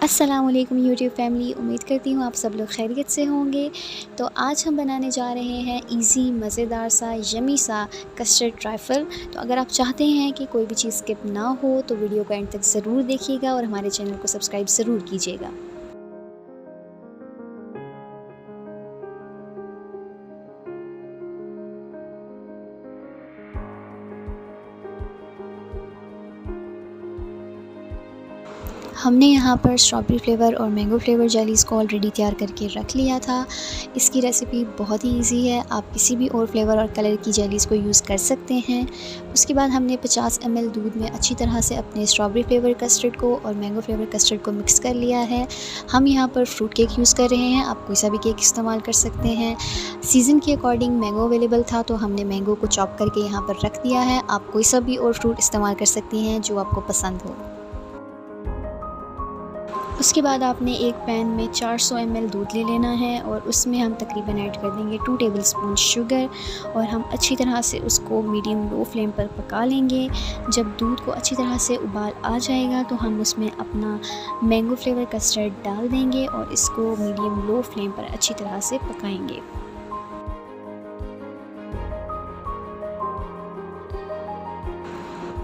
अस्सलाम वालेकुम YouTube family. उम्मीद करती हूँ आप सब लोग खैरियत से होंगे। तो आज हम बनाने जा रहे हैं इजी मज़ेदार सा यमी सा कस्टर्ड ट्राइफल। तो अगर आप चाहते हैं कि कोई भी चीज़ स्किप ना हो तो वीडियो को एंड तक ज़रूर देखिएगा और हमारे चैनल को सब्सक्राइब ज़रूर कीजिएगा। हमने यहाँ पर स्ट्रॉबेरी फ्लेवर और मैंगो फ्लेवर जेलीज़ को ऑलरेडी तैयार करके रख लिया था। इसकी रेसिपी बहुत ही इजी है, आप किसी भी और फ्लेवर और कलर की जेलीज़ को यूज़ कर सकते हैं। उसके बाद हमने 50 ml दूध में अच्छी तरह से अपने स्ट्रॉबेरी फ्लेवर कस्टर्ड को और मैंगो फ्लेवर कस्टर्ड को मिक्स कर लिया है। हम यहाँ पर फ्रूट केक यूज़ कर रहे हैं, आप कोई सा भी केक इस्तेमाल कर सकते हैं। सीज़न के अकॉर्डिंग मैंगो अवेलेबल था तो हमने मैंगो को चॉप करके यहाँ पर रख दिया है। आप कोई सा भी और फ्रूट इस्तेमाल कर सकती हैं जो आपको पसंद हो। उसके बाद आपने एक पैन में 400 ml दूध ले लेना है और उसमें हम तकरीबन ऐड कर देंगे 2 टेबलस्पून शुगर और हम अच्छी तरह से उसको मीडियम लो फ्लेम पर पका लेंगे। जब दूध को अच्छी तरह से उबाल आ जाएगा तो हम उसमें अपना मैंगो फ्लेवर कस्टर्ड डाल देंगे और इसको मीडियम लो फ्लेम पर अच्छी तरह से पकाएंगे।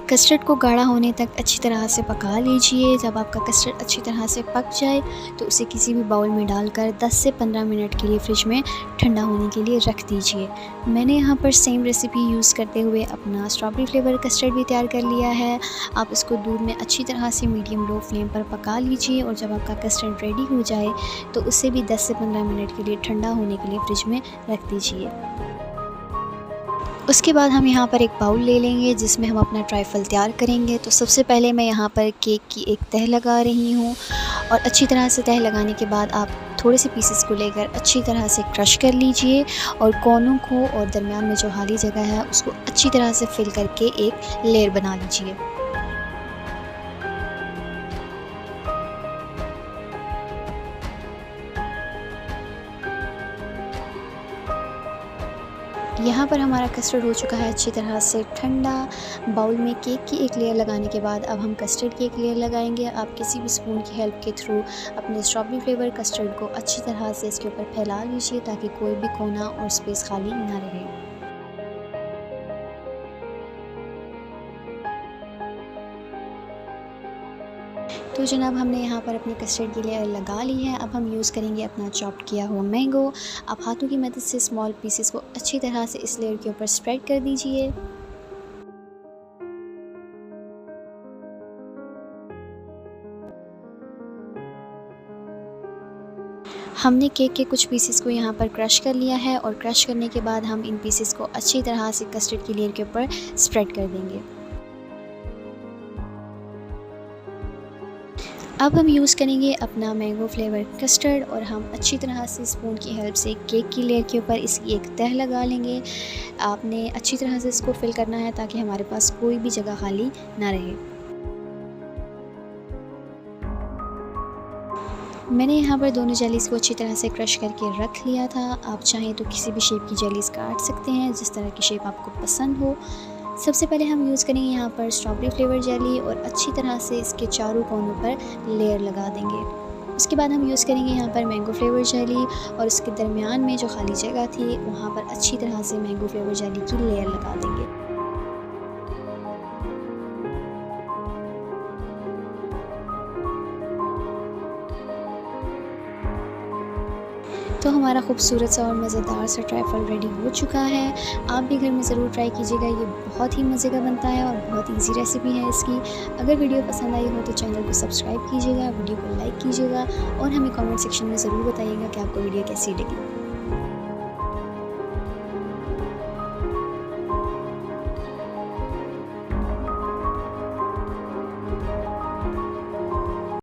कस्टर्ड को गाढ़ा होने तक अच्छी तरह से पका लीजिए। जब आपका कस्टर्ड अच्छी तरह से पक जाए तो उसे किसी भी बाउल में डालकर 10 से 15 मिनट के लिए फ्रिज में ठंडा होने के लिए रख दीजिए। मैंने यहाँ पर सेम रेसिपी यूज़ करते हुए अपना स्ट्रॉबेरी फ्लेवर कस्टर्ड भी तैयार कर लिया है। आप इसको दूध में अच्छी तरह से मीडियम लो फ्लेम पर पका लीजिए और जब आपका कस्टर्ड रेडी हो जाए तो उसे भी 10 से 15 मिनट के लिए ठंडा होने के लिए फ्रिज में रख दीजिए। उसके बाद हम यहाँ पर एक बाउल ले लेंगे जिसमें हम अपना ट्राइफल तैयार करेंगे। तो सबसे पहले मैं यहाँ पर केक की एक तह लगा रही हूँ और अच्छी तरह से तह लगाने के बाद आप थोड़े से पीसेस को लेकर अच्छी तरह से क्रश कर लीजिए और कोनों को और दरमियान में जो खाली जगह है उसको अच्छी तरह से फिल करके एक लेयर बना लीजिए। यहाँ पर हमारा कस्टर्ड हो चुका है अच्छी तरह से ठंडा। बाउल में केक की एक लेयर लगाने के बाद अब हम कस्टर्ड की एक लेयर लगाएंगे। आप किसी भी स्पून की हेल्प के थ्रू अपने स्ट्रॉबेरी फ्लेवर कस्टर्ड को अच्छी तरह से इसके ऊपर फैला लीजिए ताकि कोई भी कोना और स्पेस खाली ना रहे। तो जनाब हमने यहाँ पर अपनी कस्टर्ड की लेयर लगा ली है। अब हम यूज़ करेंगे अपना चॉप किया हुआ मैंगो। आप हाथों की मदद से स्मॉल पीसेस को अच्छी तरह से इस लेयर के ऊपर स्प्रेड कर दीजिए। हमने केक के कुछ पीसेस को यहाँ पर क्रश कर लिया है और क्रश करने के बाद हम इन पीसेस को अच्छी तरह से कस्टर्ड की लेयर के ऊपर स्प्रेड कर देंगे। अब हम यूज़ करेंगे अपना मैंगो फ्लेवर कस्टर्ड और हम अच्छी तरह से स्पून की हेल्प से केक की लेयर के ऊपर इसकी एक तह लगा लेंगे। आपने अच्छी तरह से इसको फिल करना है ताकि हमारे पास कोई भी जगह खाली ना रहे। मैंने यहाँ पर दोनों जेलीज़ को अच्छी तरह से क्रश करके रख लिया था। आप चाहें तो किसी भी शेप की जेलीज़ काट सकते हैं, जिस तरह की शेप आपको पसंद हो। सबसे पहले हम यूज़ करेंगे यहाँ पर स्ट्रॉबेरी फ्लेवर जेली और अच्छी तरह से इसके चारों कोनों पर लेयर लगा देंगे। उसके बाद हम यूज़ करेंगे यहाँ पर मैंगो फ्लेवर जेली और इसके दरमियान में जो खाली जगह थी वहाँ पर अच्छी तरह से मैंगो फ्लेवर जेली की लेयर लगा देंगे। तो हमारा खूबसूरत सा और मज़ेदार सा ट्राइफल रेडी हो चुका है। आप भी घर में ज़रूर ट्राई कीजिएगा, ये बहुत ही मज़े का बनता है और बहुत इजी रेसिपी है इसकी। अगर वीडियो पसंद आई हो तो चैनल को सब्सक्राइब कीजिएगा, वीडियो को लाइक कीजिएगा और हमें कमेंट सेक्शन में ज़रूर बताइएगा कि आपको वीडियो कैसी लगी।